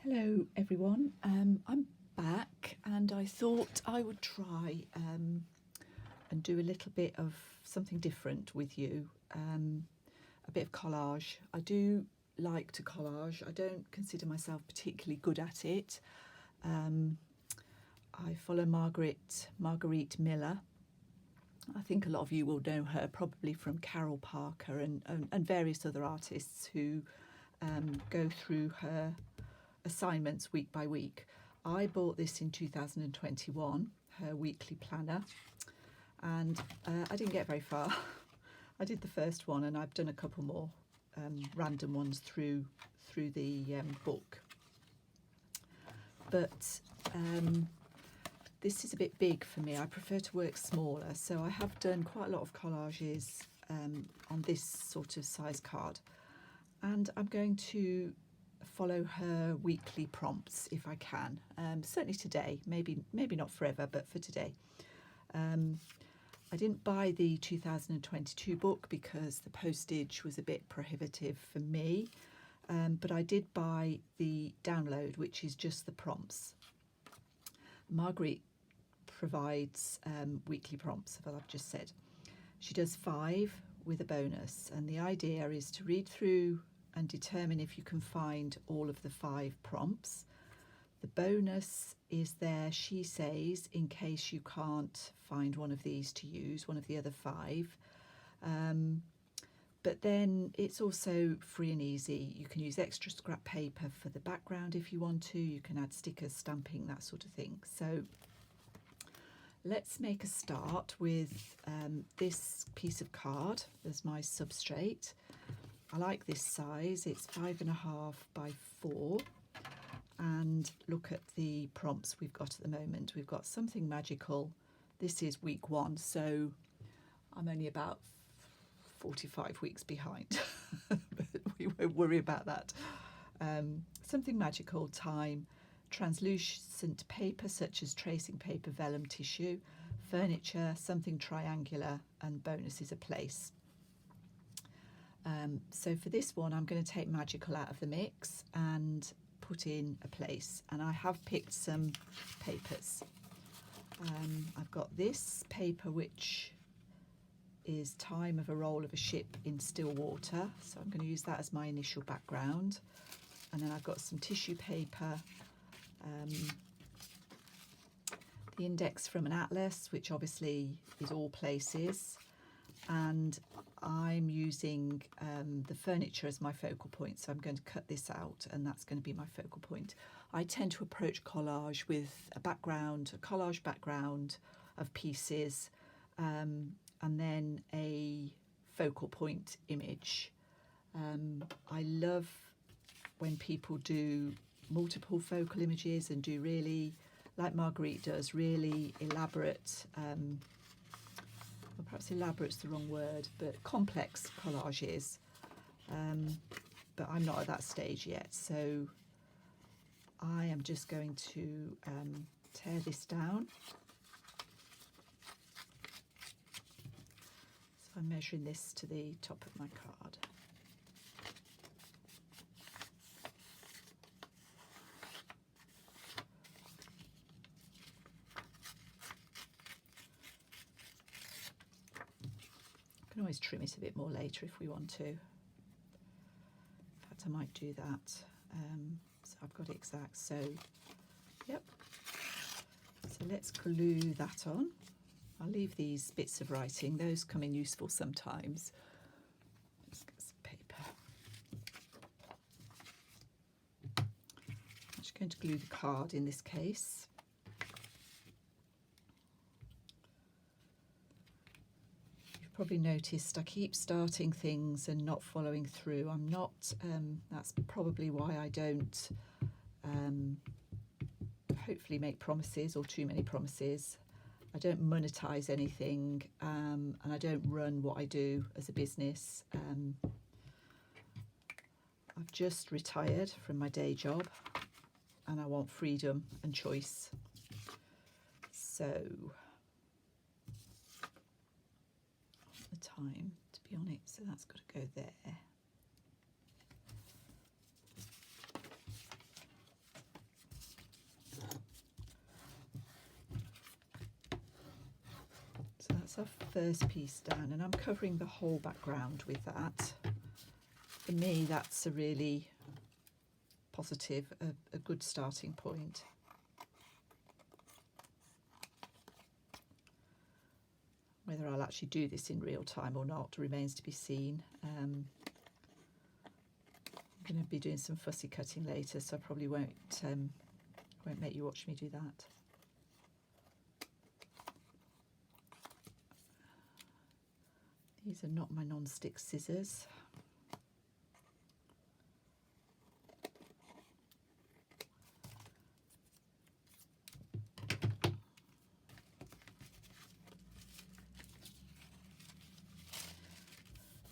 Hello everyone, I'm back and I thought I would try and do a little bit of something different with you, a bit of collage. I do like to collage. I don't consider myself particularly good at it. I follow Marguerite Miller. I think a lot of you will know her probably from Carol Parker and various other artists who go through her assignments week by week. I bought this in 2021, her weekly planner, and I didn't get very far. I did the first one and I've done a couple more random ones through the book. But this is a bit big for me. I prefer to work smaller, so I have done quite a lot of collages on this sort of size card, and I'm going to follow her weekly prompts if I can. Certainly today, maybe not forever, but for today. I didn't buy the 2022 book because the postage was a bit prohibitive for me, but I did buy the download, which is just the prompts. Marguerite provides weekly prompts, as I've just said. She does 5 with a bonus, and the idea is to read through and determine if you can find all of the 5 prompts. The bonus is there, she says, in case you can't find one of these to use, one of the other 5. But then it's also free and easy. You can use extra scrap paper for the background if you want to. You can add stickers, stamping, that sort of thing. So let's make a start with this piece of card as my substrate. I like this size. It's 5.5 by 4, and look at the prompts we've got at the moment. We've got something magical. This is week 1, so I'm only about 45 weeks behind, but we won't worry about that. Something magical, time, translucent paper such as tracing paper, vellum, tissue, furniture, something triangular, and bonus is a place. So for this one, I'm going to take magical out of the mix and put in a place. And I have picked some papers. I've got this paper, which is time of a roll of a ship in still water. So I'm going to use that as my initial background. And then I've got some tissue paper, the index from an atlas, which obviously is all places. And I'm using the furniture as my focal point, so I'm going to cut this out and that's going to be my focal point. I tend to approach collage with a collage background of pieces, and then a focal point image. I love when people do multiple focal images and do really, like Marguerite does, really elaborate, well, perhaps elaborate's the wrong word, but complex collages. But I'm not at that stage yet, so I am just going to tear this down. So I'm measuring this to the top of my card. Can always trim it a bit more later if we want to. In fact, I might do that. So I've got it exact. So, yep. So let's glue that on. I'll leave these bits of writing. Those come in useful sometimes. Let's get some paper. I'm just going to glue the card in this case. Probably noticed I keep starting things and not following through. I'm not, that's probably why I don't hopefully make promises or too many promises. I don't monetize anything, and I don't run what I do as a business. I've just retired from my day job and I want freedom and choice. So time to be on it, so that's got to go there. That's our first piece down, and I'm covering the whole background with that. For me, that's a really positive, a good starting point. Whether I'll actually do this in real time or not remains to be seen. I'm going to be doing some fussy cutting later, so I probably won't make you watch me do that. These are not my non-stick scissors.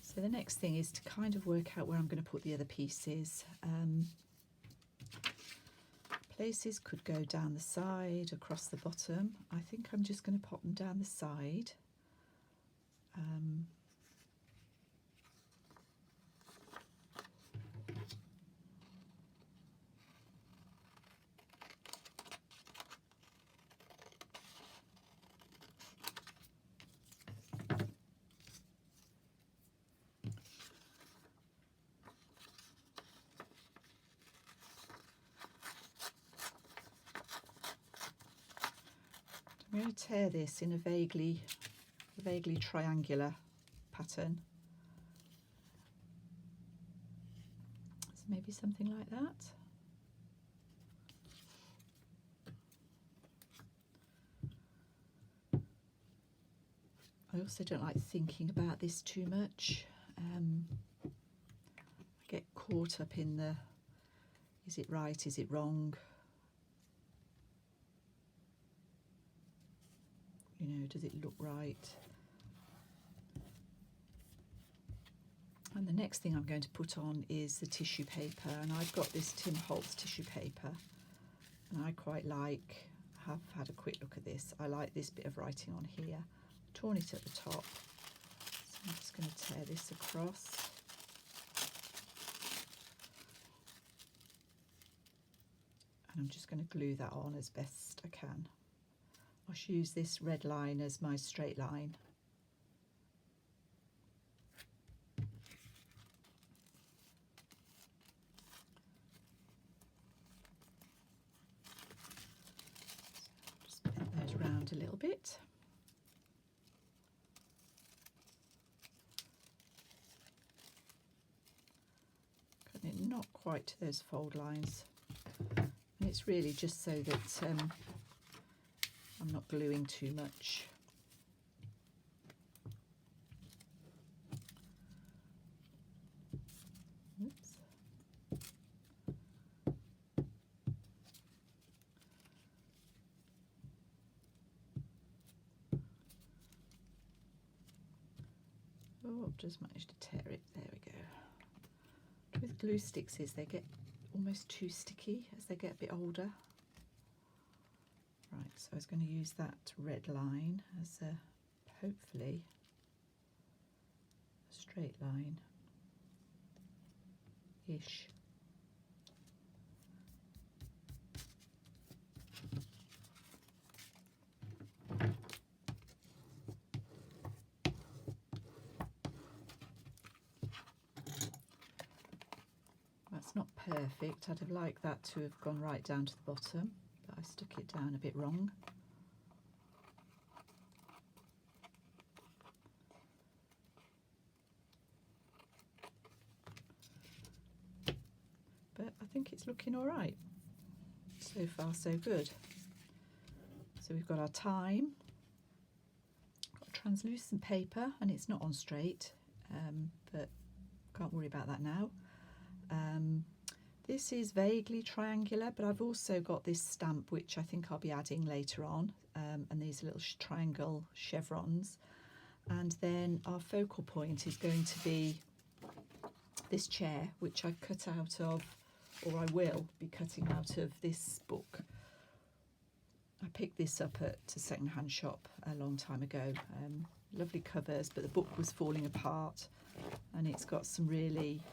So the next thing is to kind of work out where I'm going to put the other pieces. Places could go down the side, across the bottom. I think I'm just going to pop them down the side. I'm going to tear this in a vaguely triangular pattern. So maybe something like that. I also don't like thinking about this too much. I get caught up in the, is it right, is it wrong? You know, does it look right? And the next thing I'm going to put on is the tissue paper, and I've got this Tim Holtz tissue paper, and I quite like, have had a quick look at this, I like this bit of writing on here. I've torn it at the top, so I'm just going to tear this across. And I'm just going to glue that on as best I can. I'll use this red line as my straight line. So just bend those round a little bit. Cutting it not quite to those fold lines. And it's really just so that I'm not gluing too much. Oops. Oh, I've just managed to tear it. There we go. With glue sticks is they get almost too sticky as they get a bit older. Right, so I was going to use that red line as a, hopefully, a straight line-ish. That's not perfect. I'd have liked that to have gone right down to the bottom, but I stuck it down a bit wrong. But I think it's looking all right. So far, so good. So we've got our time, got translucent paper, and it's not on straight, but can't worry about that now. This is vaguely triangular, but I've also got this stamp which I think I'll be adding later on, and these little triangle chevrons. And then our focal point is going to be this chair, which I've cut out of, or I will be cutting out of this book. I picked this up at a second-hand shop a long time ago. Lovely covers, but the book was falling apart, and it's got some really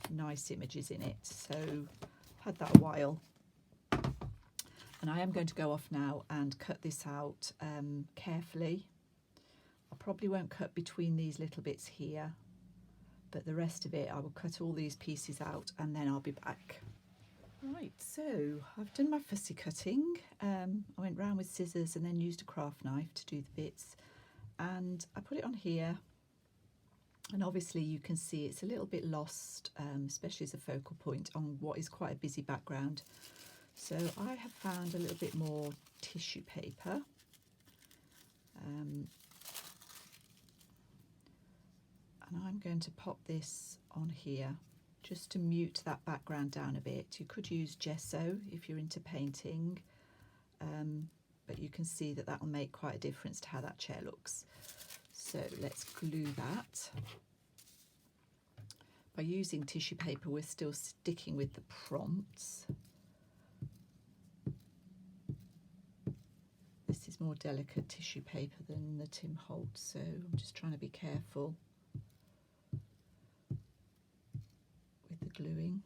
nice images in it, so I've had that a while. And I am going to go off now and cut this out carefully. probably won't cut between these little bits here, but the rest of it I will cut all these pieces out and then I'll be back. Right, so I've done my fussy cutting. I went round with scissors and then used a craft knife to do the bits, and I put it on here, and obviously you can see it's a little bit lost, especially as a focal point on what is quite a busy background. So I have found a little bit more tissue paper. And I'm going to pop this on here just to mute that background down a bit. You could use gesso if you're into painting, but you can see that that will make quite a difference to how that chair looks. So let's glue that. By using tissue paper, we're still sticking with the prompts. This is more delicate tissue paper than the Tim Holtz, so I'm just trying to be careful with the gluing.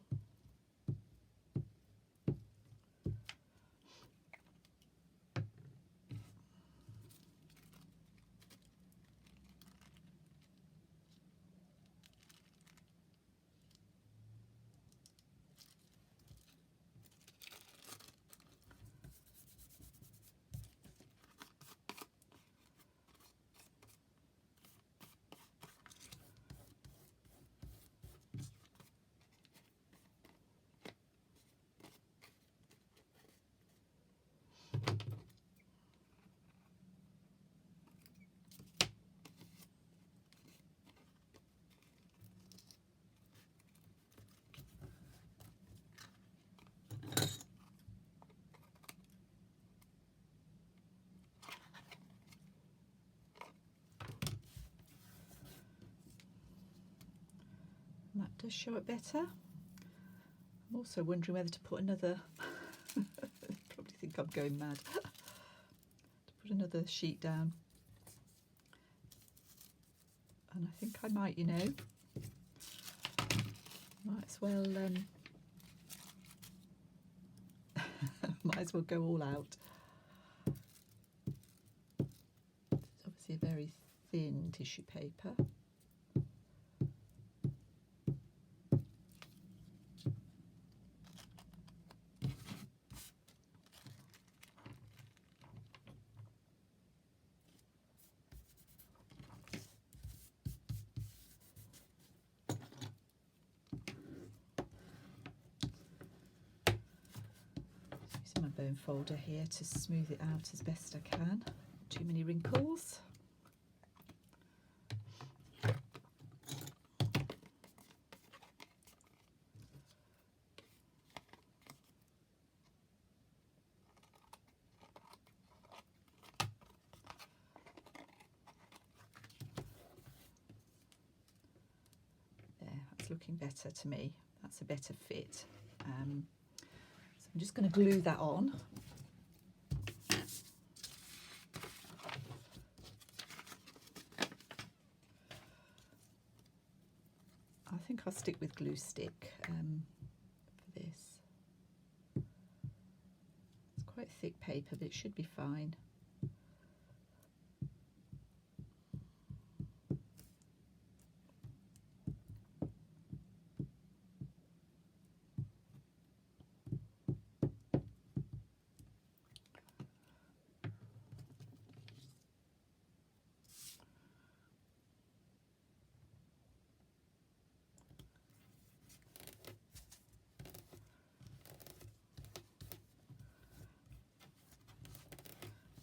And that does show it better. I'm also wondering whether to put another, probably think I'm going mad, to put another sheet down. And I think I might, you know, might as well, might as well go all out. It's obviously a very thin tissue paper. Using my bone folder here to smooth it out as best I can. Too many wrinkles. Looking better to me. That's a better fit. So I'm just going to glue that on. I think I'll stick with glue stick for this. It's quite thick paper, but it should be fine.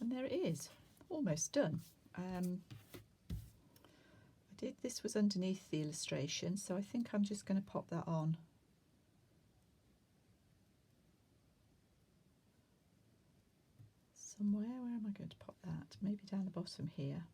And there it is, almost done. This was underneath the illustration, so I think I'm just going to pop that on. Somewhere, where am I going to pop that? Maybe down the bottom here.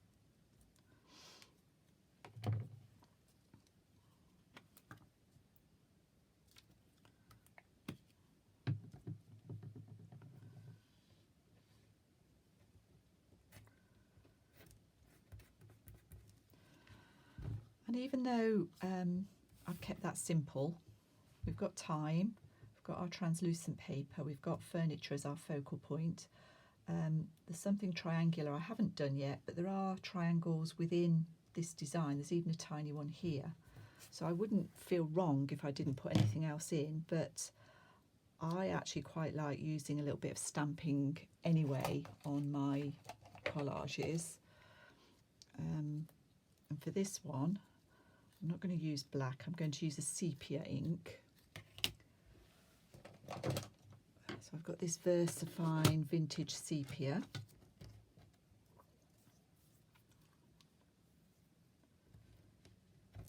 And even though I've kept that simple, we've got time, we've got our translucent paper, we've got furniture as our focal point. There's something triangular I haven't done yet, but there are triangles within this design. There's even a tiny one here. So I wouldn't feel wrong if I didn't put anything else in, but I actually quite like using a little bit of stamping anyway on my collages. And for this one, I'm not going to use black, I'm going to use a sepia ink. So I've got this VersaFine Vintage Sepia.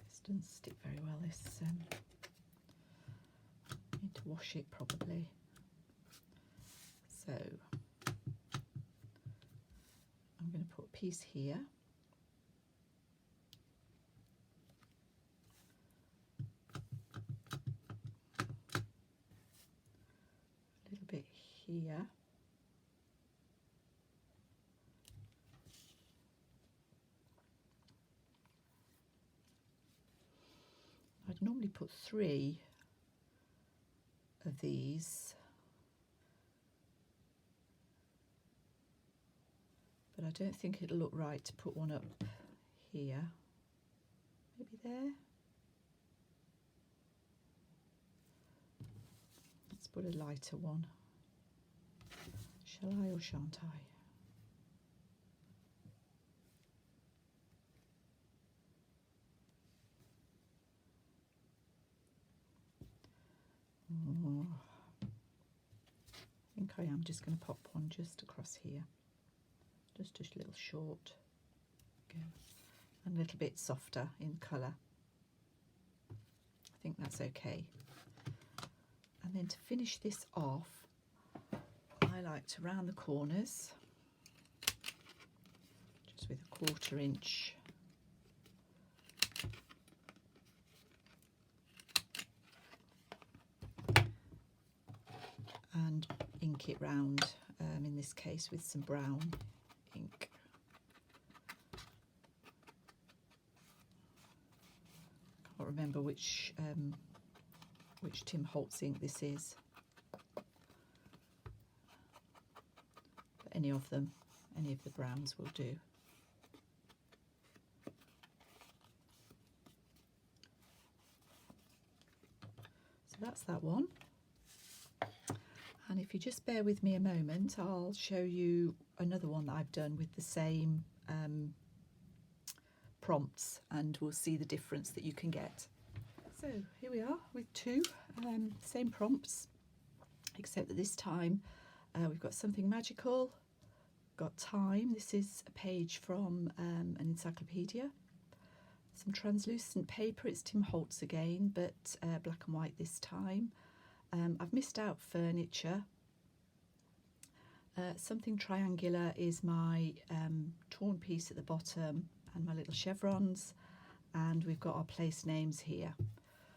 This doesn't stick very well, this need to wash it probably. So I'm going to put a piece here. A little bit here. I'd normally put 3 of these, but I don't think it'll look right to put one up here. Maybe there. Let's put a lighter one. Shall I or shan't I? Oh, I think I am just going to pop one just across here, just a little short, and a little bit softer in colour. I think that's okay. And then to finish this off, I like to round the corners just with a 1/4 inch and ink it round, in this case with some brown ink. Can't remember which Tim Holtz ink this is, but any of them, any of the browns will do. So that's that one. And if you just bear with me a moment, I'll show you another one that I've done with the same prompts, and we'll see the difference that you can get. So here we are with 2 same prompts, except that this time we've got something magical, got time. This is a page from an encyclopedia. Some translucent paper, it's Tim Holtz again, but black and white this time. I've missed out furniture. Something triangular is my torn piece at the bottom and my little chevrons, and we've got our place names here.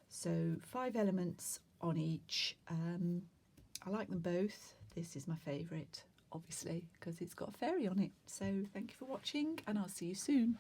So 5 elements on each. I like them both. This is my favourite, obviously, because it's got a fairy on it. So thank you for watching, and I'll see you soon.